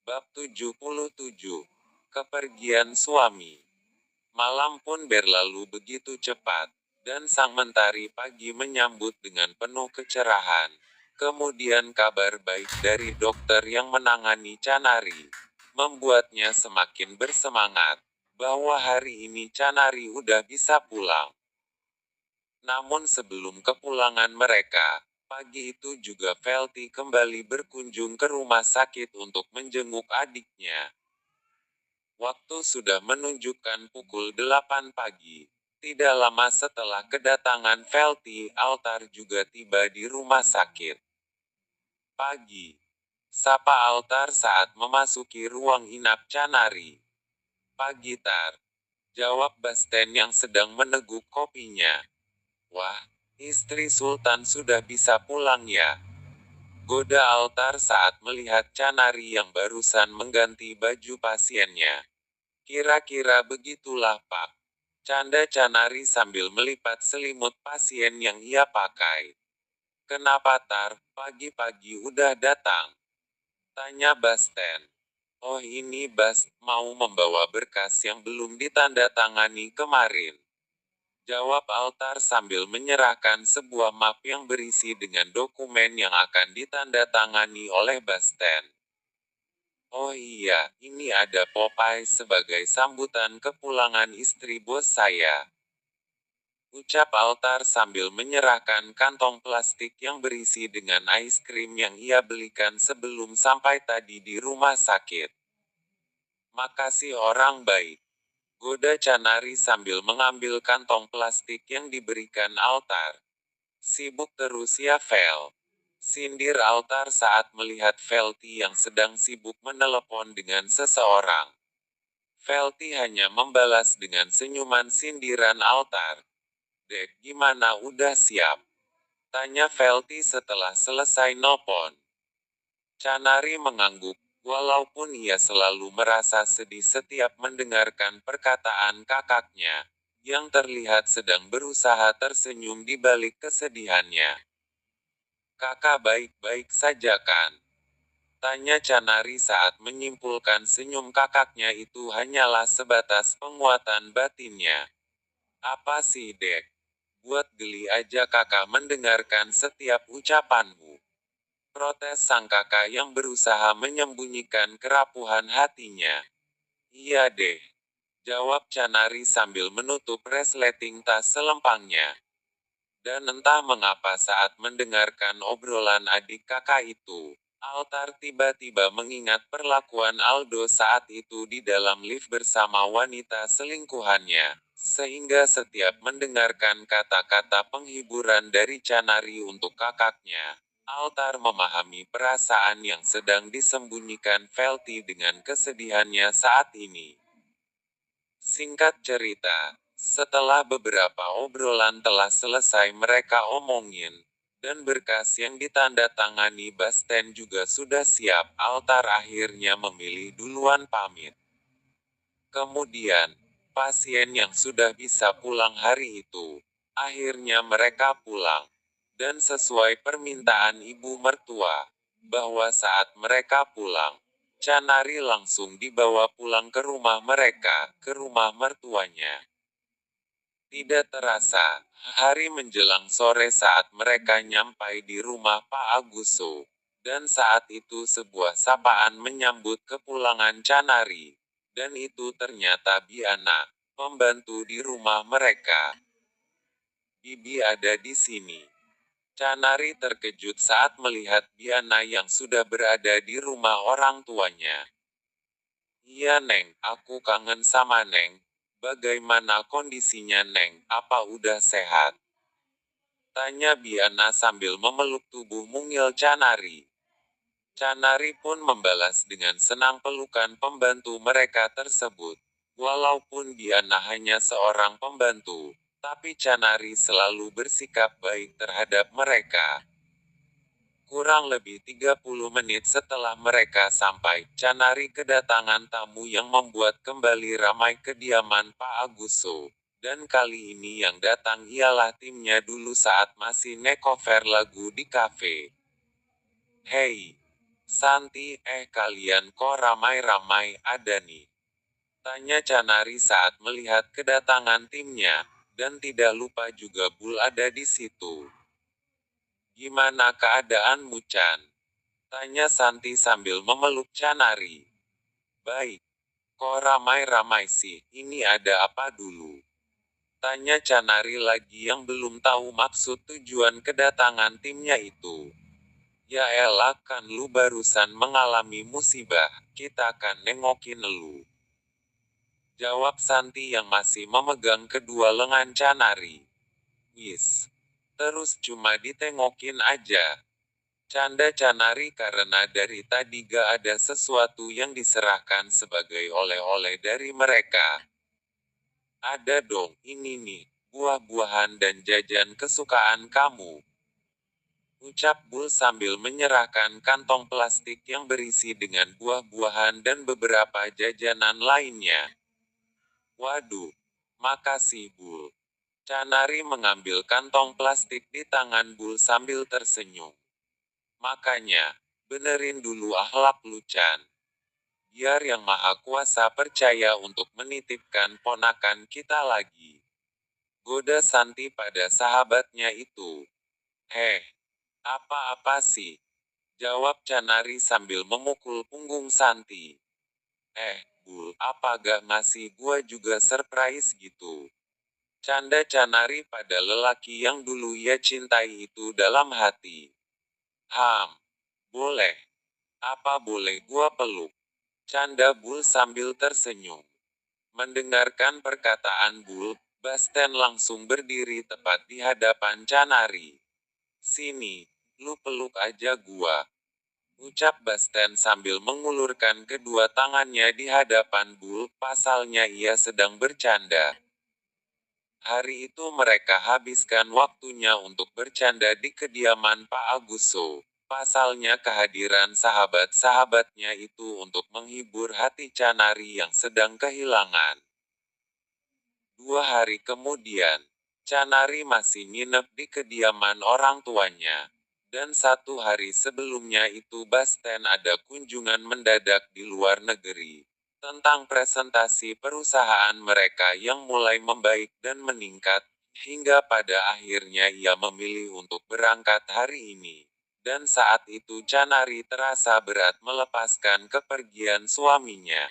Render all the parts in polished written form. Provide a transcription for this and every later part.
Bab 77. Kepergian suami. Malam pun berlalu begitu cepat, dan sang mentari pagi menyambut dengan penuh kecerahan. Kemudian kabar baik dari dokter yang menangani Canari membuatnya semakin bersemangat bahwa hari ini Canari udah bisa pulang. Namun sebelum kepulangan mereka, pagi itu juga Felty kembali berkunjung ke rumah sakit untuk menjenguk adiknya. Waktu sudah menunjukkan pukul 8 pagi. Tidak lama setelah kedatangan Felty, Altar juga tiba di rumah sakit. Pagi. Sapa Altar saat memasuki ruang inap Canari. Pagi Tar. Jawab Basten yang sedang meneguk kopinya. Wah, istri Sultan sudah bisa pulang ya. Goda Altar saat melihat Canari yang barusan mengganti baju pasiennya. Kira-kira begitulah Pak. Canda Canari sambil melipat selimut pasien yang ia pakai. Kenapa Tar, pagi-pagi udah datang? Tanya Basten. Oh ini Bas, mau membawa berkas yang belum ditandatangani kemarin. Jawab Altar sambil menyerahkan sebuah map yang berisi dengan dokumen yang akan ditandatangani oleh Basten. Oh iya, ini ada Popeye sebagai sambutan kepulangan istri bos saya. Ucap Altar sambil menyerahkan kantong plastik yang berisi dengan es krim yang ia belikan sebelum sampai tadi di rumah sakit. Makasih orang baik. Goda Canari sambil mengambil kantong plastik yang diberikan Altar. Sibuk terus ya Vel. Sindir Altar saat melihat Felty yang sedang sibuk menelepon dengan seseorang. Felty hanya membalas dengan senyuman sindiran Altar. Dek, gimana udah siap? Tanya Felty setelah selesai nelpon. Canari mengangguk, walaupun ia selalu merasa sedih setiap mendengarkan perkataan kakaknya, yang terlihat sedang berusaha tersenyum di balik kesedihannya. Kakak baik-baik saja kan? Tanya Canari saat menyimpulkan senyum kakaknya itu hanyalah sebatas penguatan batinnya. Apa sih Dek? Buat geli aja kakak mendengarkan setiap ucapanmu. Protes sang kakak yang berusaha menyembunyikan kerapuhan hatinya. Iya deh. Jawab Canari sambil menutup resleting tas selempangnya. Dan entah mengapa saat mendengarkan obrolan adik kakak itu, Altar tiba-tiba mengingat perlakuan Aldo saat itu di dalam lift bersama wanita selingkuhannya, sehingga setiap mendengarkan kata-kata penghiburan dari Canari untuk kakaknya, Altar memahami perasaan yang sedang disembunyikan Felty dengan kesedihannya saat ini. Singkat cerita, setelah beberapa obrolan telah selesai mereka omongin, dan berkas yang ditandatangani Basten juga sudah siap, Altar akhirnya memilih duluan pamit. Kemudian, pasien yang sudah bisa pulang hari itu, akhirnya mereka pulang. Dan sesuai permintaan ibu mertua, bahwa saat mereka pulang, Canari langsung dibawa pulang ke rumah mereka, ke rumah mertuanya. Tidak terasa, hari menjelang sore saat mereka nyampai di rumah Pak Aguso. Dan saat itu sebuah sapaan menyambut kepulangan Canari. Dan itu ternyata Biana, pembantu di rumah mereka. Bibi ada di sini. Canari terkejut saat melihat Biana yang sudah berada di rumah orang tuanya. Iya Neng, aku kangen sama Neng. Bagaimana kondisinya Neng, apa udah sehat? Tanya Biana sambil memeluk tubuh mungil Canari. Canari pun membalas dengan senang pelukan pembantu mereka tersebut. Walaupun Biana hanya seorang pembantu, tapi Canari selalu bersikap baik terhadap mereka. Kurang lebih 30 menit setelah mereka sampai, Canari kedatangan tamu yang membuat kembali ramai kediaman Pak Aguso. Dan kali ini yang datang ialah timnya dulu saat masih ngecover lagu di kafe. Hei, Santi, kalian kok ramai-ramai ada nih? Tanya Canari saat melihat kedatangan timnya, dan tidak lupa juga Bul ada di situ. Gimana keadaanmu Chan? Tanya Santi sambil memeluk Canari. Baik. Kok ramai-ramai sih, ini ada apa dulu? Tanya Canari lagi yang belum tahu maksud tujuan kedatangan timnya itu. Ya elah kan lu barusan mengalami musibah, kita akan nengokin lu. Jawab Santi yang masih memegang kedua lengan Canari. Wis. Terus cuma ditengokin aja. Canda Canari karena dari tadi gak ada sesuatu yang diserahkan sebagai oleh-oleh dari mereka. Ada dong, ini nih, buah-buahan dan jajan kesukaan kamu. Ucap Bul sambil menyerahkan kantong plastik yang berisi dengan buah-buahan dan beberapa jajanan lainnya. Waduh, makasih Bul. Canari mengambil kantong plastik di tangan Bul sambil tersenyum. Makanya, benerin dulu akhlak lu Chan. Biar yang maha kuasa percaya untuk menitipkan ponakan kita lagi. Goda Santi pada sahabatnya itu. Apa-apa sih? Jawab Canari sambil memukul punggung Santi. Bul, apa gak ngasih gua juga surprise gitu? Canda Canari pada lelaki yang dulu ia cintai itu dalam hati. Boleh. Apa boleh gua peluk? Canda Bul sambil tersenyum. Mendengarkan perkataan Bul, Basten langsung berdiri tepat di hadapan Canari. Sini, lu peluk aja gua. Ucap Basten sambil mengulurkan kedua tangannya di hadapan Bul, pasalnya ia sedang bercanda. Hari itu mereka habiskan waktunya untuk bercanda di kediaman Pak Aguso. Pasalnya kehadiran sahabat-sahabatnya itu untuk menghibur hati Canari yang sedang kehilangan. 2 hari kemudian, Canari masih nginep di kediaman orang tuanya. Dan 1 hari sebelumnya itu Basten ada kunjungan mendadak di luar negeri. Tentang presentasi perusahaan mereka yang mulai membaik dan meningkat, hingga pada akhirnya ia memilih untuk berangkat hari ini. Dan saat itu Canari terasa berat melepaskan kepergian suaminya.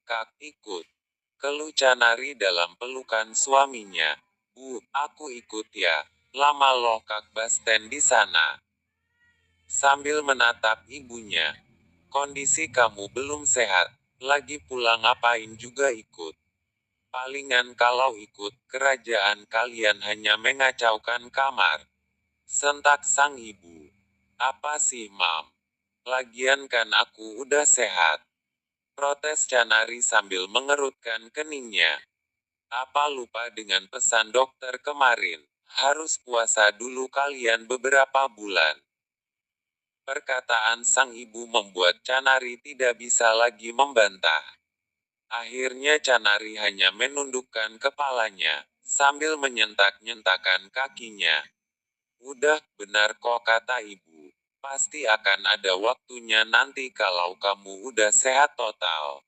Kak ikut. Keluh Canari dalam pelukan suaminya. Bu, aku ikut ya. Lama loh Kak Basten di sana. Sambil menatap ibunya. Kondisi kamu belum sehat. Lagi pula ngapain juga ikut. Palingan kalau ikut, kerajaan kalian hanya mengacaukan kamar. Sentak sang ibu. Apa sih mam? Lagian kan aku udah sehat. Protes Canari sambil mengerutkan keningnya. Apa lupa dengan pesan dokter kemarin? Harus puasa dulu kalian beberapa bulan. Perkataan sang ibu membuat Canari tidak bisa lagi membantah. Akhirnya Canari hanya menundukkan kepalanya, sambil menyentak-nyentakan kakinya. Udah, benar kok kata ibu. Pasti akan ada waktunya nanti kalau kamu udah sehat total.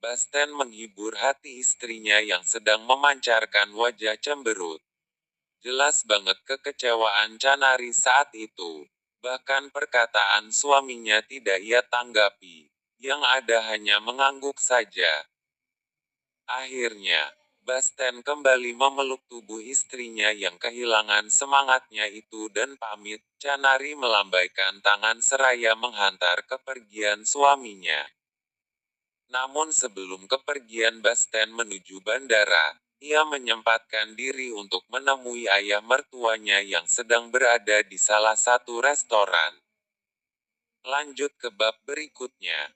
Basten menghibur hati istrinya yang sedang memancarkan wajah cemberut. Jelas banget kekecewaan Canari saat itu. Bahkan perkataan suaminya tidak ia tanggapi. Yang ada hanya mengangguk saja. Akhirnya, Basten kembali memeluk tubuh istrinya yang kehilangan semangatnya itu dan pamit. Canari melambaikan tangan seraya menghantar kepergian suaminya. Namun sebelum kepergian Basten menuju bandara, ia menyempatkan diri untuk menemui ayah mertuanya yang sedang berada di salah satu restoran. Lanjut ke bab berikutnya.